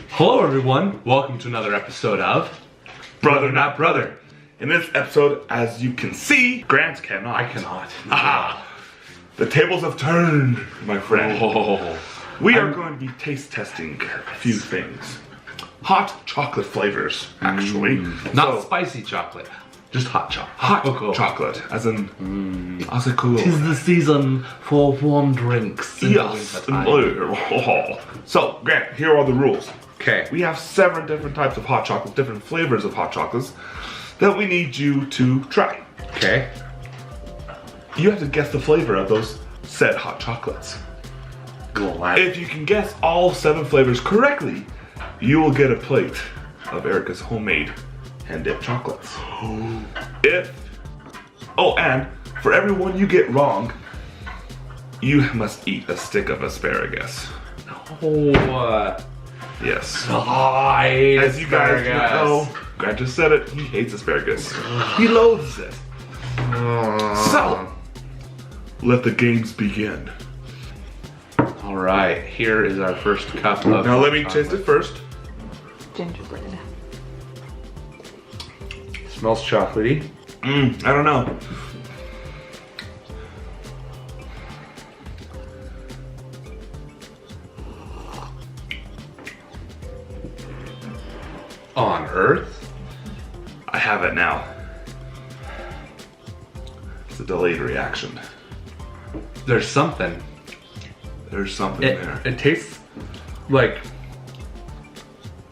Hello everyone, welcome to another episode of Brother Not Brother. In this episode, as you can see, Grant cannot. I cannot. The tables have turned, my friend. Oh. We are going to be taste testing a few things. Hot chocolate flavors, actually. Not spicy chocolate, just hot chocolate. Hot Coco. chocolate, as in Asus. Tis the season for warm drinks. in the Yes. wintertime. So, Grant, here are the rules. Okay. We have 7 different types of hot chocolates, different flavors of hot chocolates that we need you to try. Okay. You have to guess the flavor of those said hot chocolates. If you can guess all 7 flavors correctly, you will get a plate of Erica's homemade hand-dipped chocolates. And for every one you get wrong, you must eat a stick of asparagus. Yes. As you guys know, Grant just said it, he hates asparagus. He loathes it. So, let the games begin. Alright, here is our first cup of Now let me chocolate. taste it first. Gingerbread. Smells chocolatey. I don't know. On Earth? I have it now. It's a delayed reaction. There's something. There's something there. It tastes like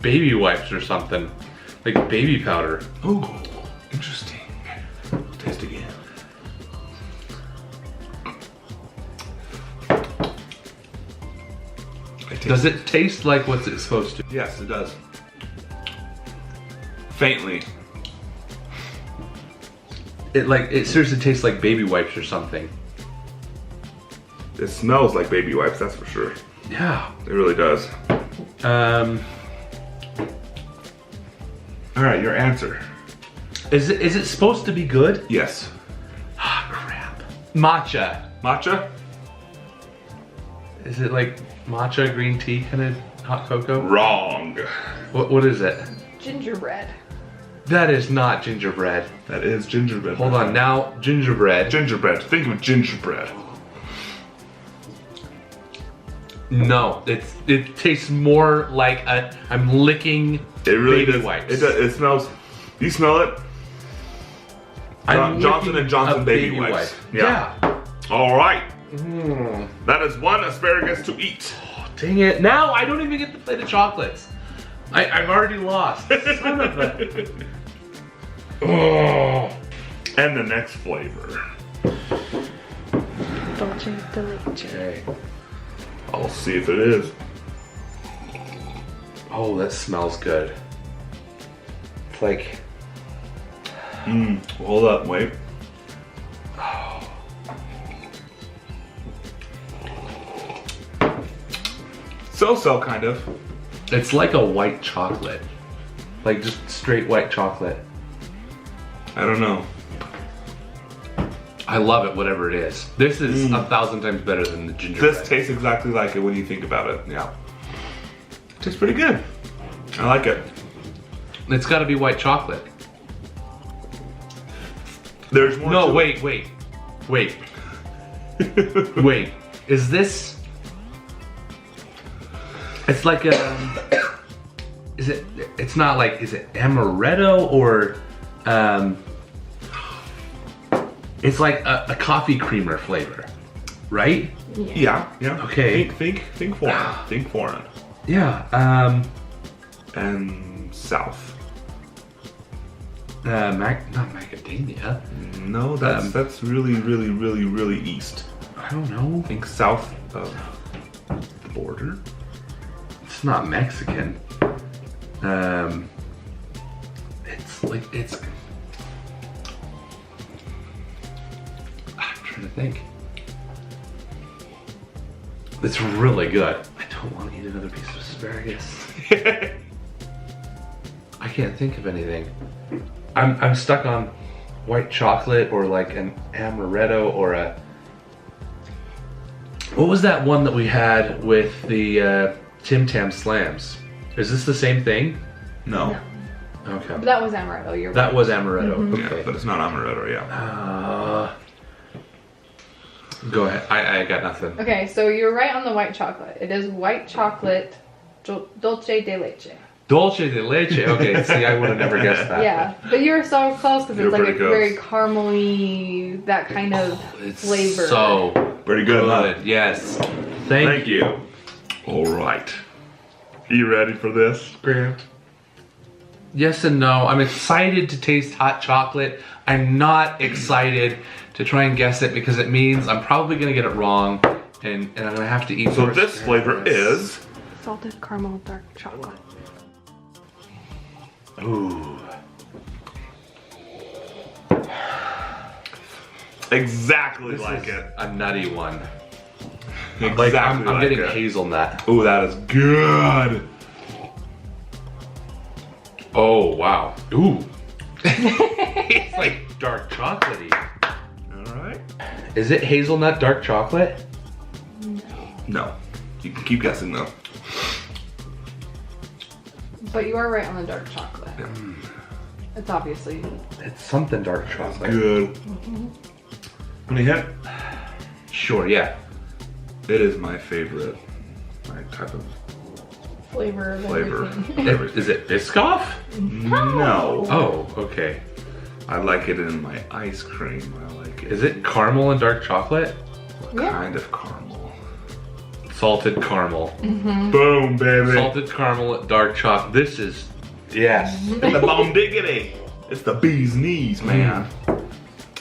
baby wipes or something. Like baby powder. Oh, interesting. Taste again. Does it taste like what's it supposed to? Yes, it does. Faintly. It seriously tastes like baby wipes or something. It smells like baby wipes, that's for sure. Yeah. It really does. Alright, your answer. Is it supposed to be good? Yes. Ah, crap. Matcha. Matcha? Is it like matcha green tea kind of hot cocoa? Wrong. What is it? Gingerbread. That is not gingerbread. That is gingerbread. Hold on, now gingerbread. Gingerbread. Think of gingerbread. No, it tastes more like I'm licking It really baby does. wipes. It does. It smells. You smell it? I'm Johnson licking and Johnson a baby wipes. wipe. Yeah. All right. That is 1 asparagus to eat. Dang it! Now I don't even get to play the chocolates. I've already lost. Son of a. Oh. And the next flavor. Dolce de leche. Okay. I'll see if it is. Oh, that smells good. It's like. Hold up, wait. So kind of. It's like a white chocolate. Like just straight white chocolate. I don't know. I love it, whatever it is. This is 1,000 times better than the gingerbread. This tastes exactly like it when you think about it. Yeah. Tastes pretty good. I like it. It's got to be white chocolate. There's more. No, to wait. Wait. Is this? It's like a. Is it? It's not like. Is it amaretto or? It's like a coffee creamer flavor, right? Yeah. Okay. Think foreign. Think foreign. Yeah. And south. Not macadamia. No, that's really east. I don't know. Think south of the border. It's not Mexican. It's like I'm trying to think. It's really good. I don't want to eat another piece of asparagus. I can't think of anything. I'm stuck on white chocolate or like an amaretto or a. What was that one that we had with the Tim Tam Slams? Is this the same thing? No. No. Okay. But that was amaretto. You're That right. was amaretto. Yeah, Okay. but it's not amaretto, yeah. Go ahead. I got nothing. Okay, so you're right on the white chocolate. It is white chocolate dulce de leche. Dulce de leche. Okay, see, I would have never guessed that. Yeah, but you were so close because You're it's like a pretty close. very caramely, that kind of It's flavor. so Pretty good, huh? good. Yes. Thank you. All right. You ready for this? Grant. Yes and no. I'm excited to taste hot chocolate. I'm not excited to try and guess it because it means I'm probably gonna get it wrong, and I'm gonna have to eat. So more this flavor asparagus. is Salted caramel dark chocolate. Ooh. exactly This like is it. a nutty one. Exactly Like I'm like getting it. hazelnut. Oh, that is good. Oh wow. Ooh. It's like dark chocolatey. All right. Is it hazelnut dark chocolate? No. You can keep guessing though. But you are right on the dark chocolate. It's obviously It's something dark chocolate. Good. Any hint? Sure, yeah. It is my favorite. My type of flavor of flavor. everything. Is it Biscoff? No. Oh, okay. I like it in my ice cream. I like it. Is it caramel and dark chocolate? Yeah. Kind of caramel. Salted caramel. Boom, baby. Salted caramel, dark chocolate. This is, yes. It's the bomb diggity. It's the bee's knees, man.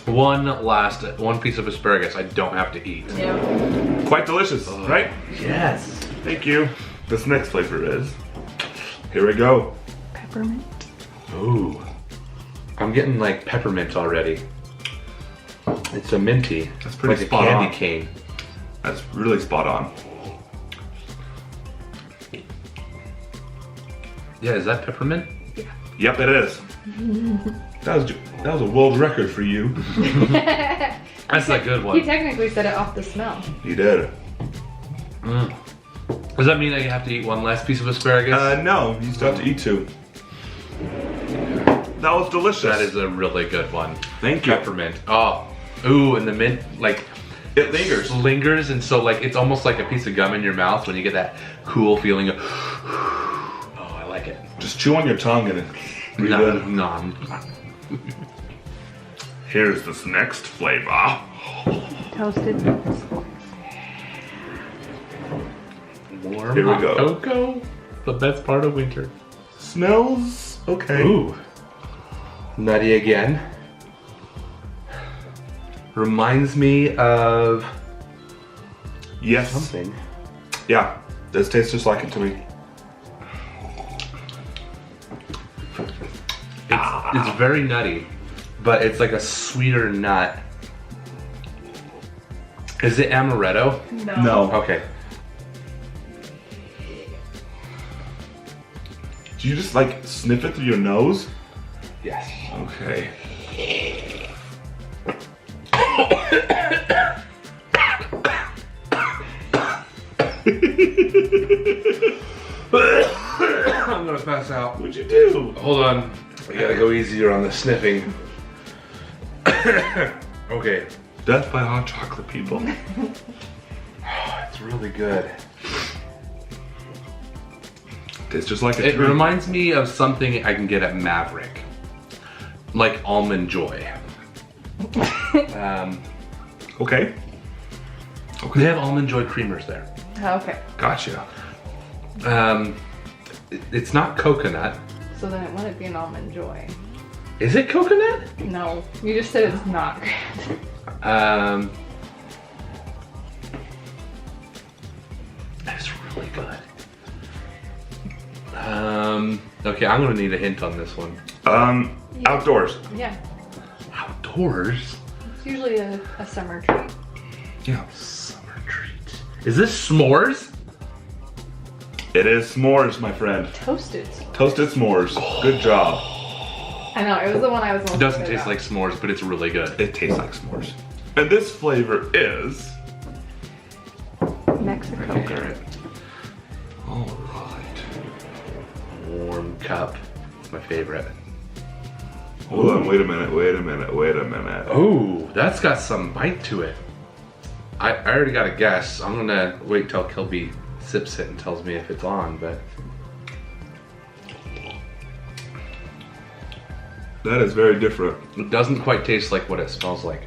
One piece of asparagus I don't have to eat. Yeah. Quite delicious, right? Yes. Thank you. This next flavor is. Here we go. Peppermint. Ooh. I'm getting like peppermint already. It's a minty. That's pretty like spot a candy on. cane. That's really spot on. Yeah, is that peppermint? Yep, it is. That was a world record for you. That's a good He one. technically said it off the smell. You did. Does that mean I have to eat one last piece of asparagus? No, you still have to eat two. That was delicious. That is a really good one. Thank you. Peppermint. Oh. Ooh, and the mint, like, It lingers. lingers, and so like it's almost like a piece of gum in your mouth when you get that cool feeling of oh, I like it. Just chew on your tongue and breathe in. Nom. Here's this next flavor. Toasted. Warm Here we hot go. cocoa, the best part of winter. Smells okay. Ooh, nutty again. Reminds me of Yes. something. Yeah. This tastes just like it to me. It's very nutty, but it's like a sweeter nut. Is it amaretto? No. Okay. Do you just like sniff it through your nose? Yes. Okay. I'm gonna pass out. What'd you do? Hold on. I gotta go easier on the sniffing. Okay. Death by hot chocolate, people. It's really good. Tastes just like a It treat. reminds me of something I can get at Maverick. Like Almond Joy. Okay. They have Almond Joy creamers there. Okay. Gotcha. It's not coconut. So then it wouldn't be an almond joy. Is it coconut? No. You just said it's not. It's really good. Okay, I'm gonna need a hint on this one. Outdoors. Yeah. Outdoors? It's usually a summer treat. Yeah. Summer treat. Is this s'mores? It is s'mores, my friend. Toasted. Toasted s'mores. Good job. I know, it was the one I was most It doesn't excited taste about. like s'mores, but it's really good. It tastes like s'mores. And this flavor is. Mexico. Okay. All right. warm cup. It's my favorite. Hold on, wait a minute. Oh, that's got some bite to it. I already got a guess. I'm gonna wait till Kelby sips it and tells me if it's on, but. That is very different. It doesn't quite taste like what it smells like.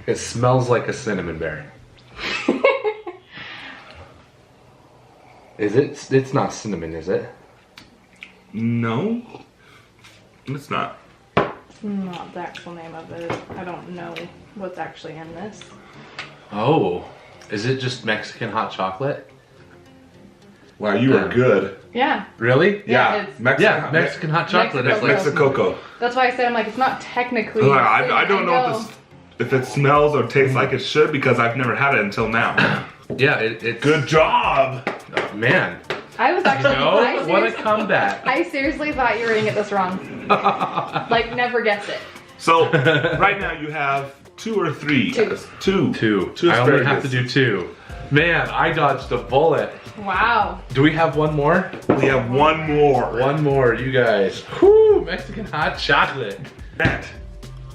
It smells like a cinnamon bear. Is it? It's not cinnamon, is it? No, it's not. Not the actual name of it. I don't know what's actually in this. Oh, is it just Mexican hot chocolate? Wow, you are good. Yeah. Really? Yeah, it's Mexican hot chocolate. It's like Mexicoco. That's why I said I'm like it's not technically. I don't know if it smells or tastes like it should because I've never had it until now. yeah, it's Good job. oh, man. I was actually. No, what a comeback. I seriously thought you were gonna get this wrong. Like never guess it. So right now you have 2 or 3. Two. Two. I only have to do 2. Man, I dodged a bullet. Wow. Do we have one more? We have one more. One more, you guys. Whoo, Mexican hot chocolate. And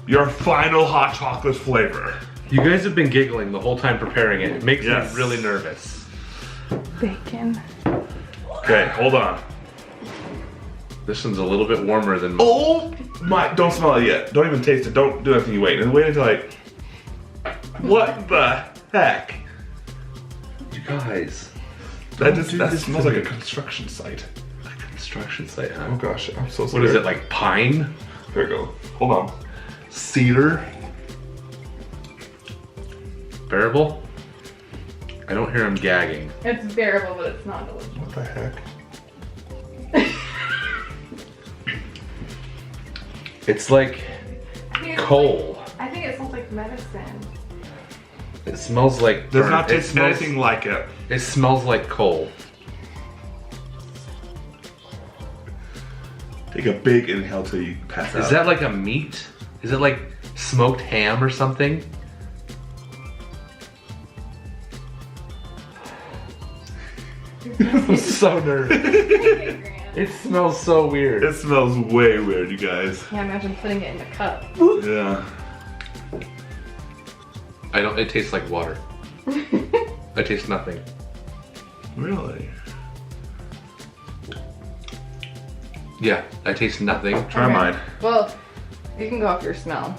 your final hot chocolate flavor. You guys have been giggling the whole time preparing it. It makes me really nervous. Bacon. Okay, hold on. This one's a little bit warmer than Oh my, don't smell it yet. Don't even taste it. Don't do anything, you wait. And wait until like, what the heck? You guys. That smells like a construction site. A construction site, huh? Oh gosh, I'm so sorry. What is it, like pine? There we go. Hold on. Cedar. Bearable? I don't hear him gagging. It's bearable, but it's not delicious. What the heck? It's like coal. I think it smells like medicine. It smells like Does burnt. not taste anything like it. It smells like coal. Take a big inhale till you pass out. Is that like a meat? Is it like smoked ham or something? I'm so nervous. It smells so weird. It smells way weird, you guys. Yeah, imagine putting it in a cup. Yeah. It tastes like water. I taste nothing. Really? Yeah, I taste nothing. Try mine. Well, you can go off your smell.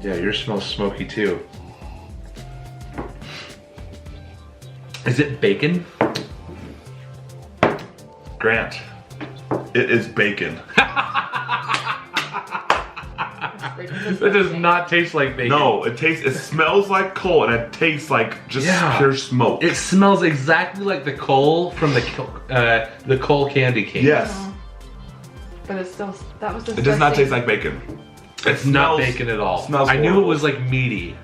Yeah, yours smells smoky too. Is it bacon? Grant, it is bacon. That does not taste like bacon. No, it smells like coal and it tastes like just pure smoke. It smells exactly like the coal from the coal candy cane. Yes. But it's still, that was disgusting. It does not taste like bacon. It's not bacon at all. Smells I knew it horrible. was like meaty.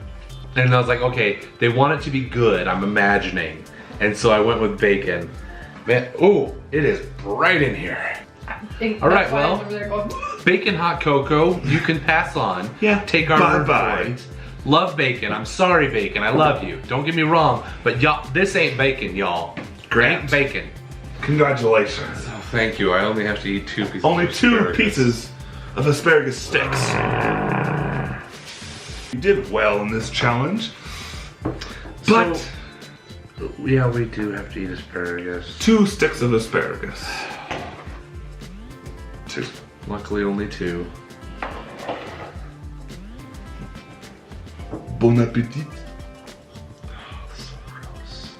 And I was like, okay, they want it to be good, I'm imagining. And so I went with bacon. Man, oh, it is bright in here. All right, well, bacon hot cocoa, you can pass on. Yeah. Take our word Bye-bye. for it. Love bacon. I'm sorry, bacon. I love you. Don't get me wrong, but y'all, this ain't bacon, y'all. Grant. Ain't bacon. Congratulations. Oh, thank you. I only have to eat 2 pieces. Only of 2 asparagus. pieces of asparagus sticks. You did well in this challenge. But So, yeah, we do have to eat asparagus. 2 sticks of asparagus. 2. Luckily, only 2. Bon appetit. So gross.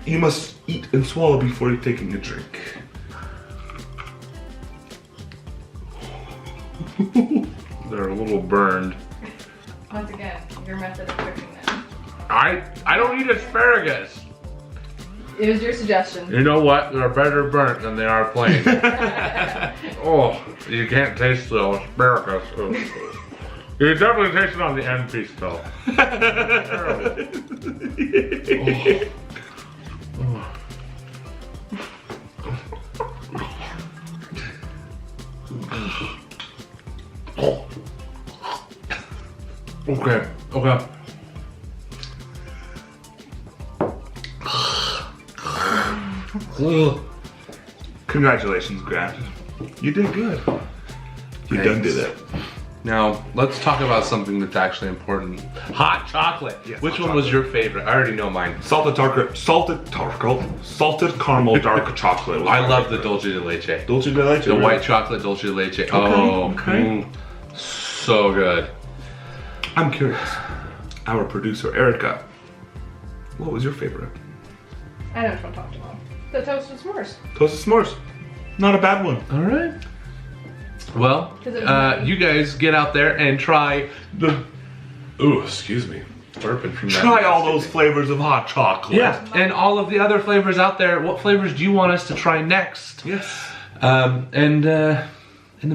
You must eat and swallow before you're taking a drink. They're a little burned. Once again, your method of cooking them. I don't eat asparagus. It was your suggestion. You know what? They're better burnt than they are plain. Oh, you can't taste the asparagus. You definitely taste it on the end piece though. Terrible. Oh. Okay. Congratulations, Grant. You did good. You done did it. Now, let's talk about something that's actually important. Hot chocolate. Yes, Which hot one was your favorite? I already know mine. Salted caramel dark chocolate. was I my love the favorite. dulce de leche. Dulce de leche. The really? white chocolate dulce de leche. Oh, okay. So good. I'm curious. Our producer, Erica, what was your favorite? I know which one to talk about. The toasted s'mores. Toasted s'mores. Not a bad one. All right. Well, you guys get out there and try the. Ooh, excuse me. Burping from that. Try all those flavors of hot chocolate. Yeah, and all of the other flavors out there. What flavors do you want us to try next? Yes. In the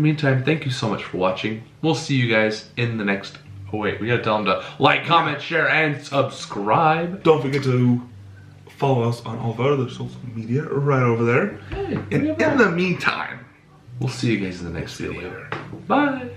meantime, thank you so much for watching. We'll see you guys in the next. Oh wait, we gotta tell them to like, comment, share, and subscribe. Don't forget to follow us on all of our other social media right over there. Hey, And in the meantime, we'll see you guys in the next see you video. later. Bye.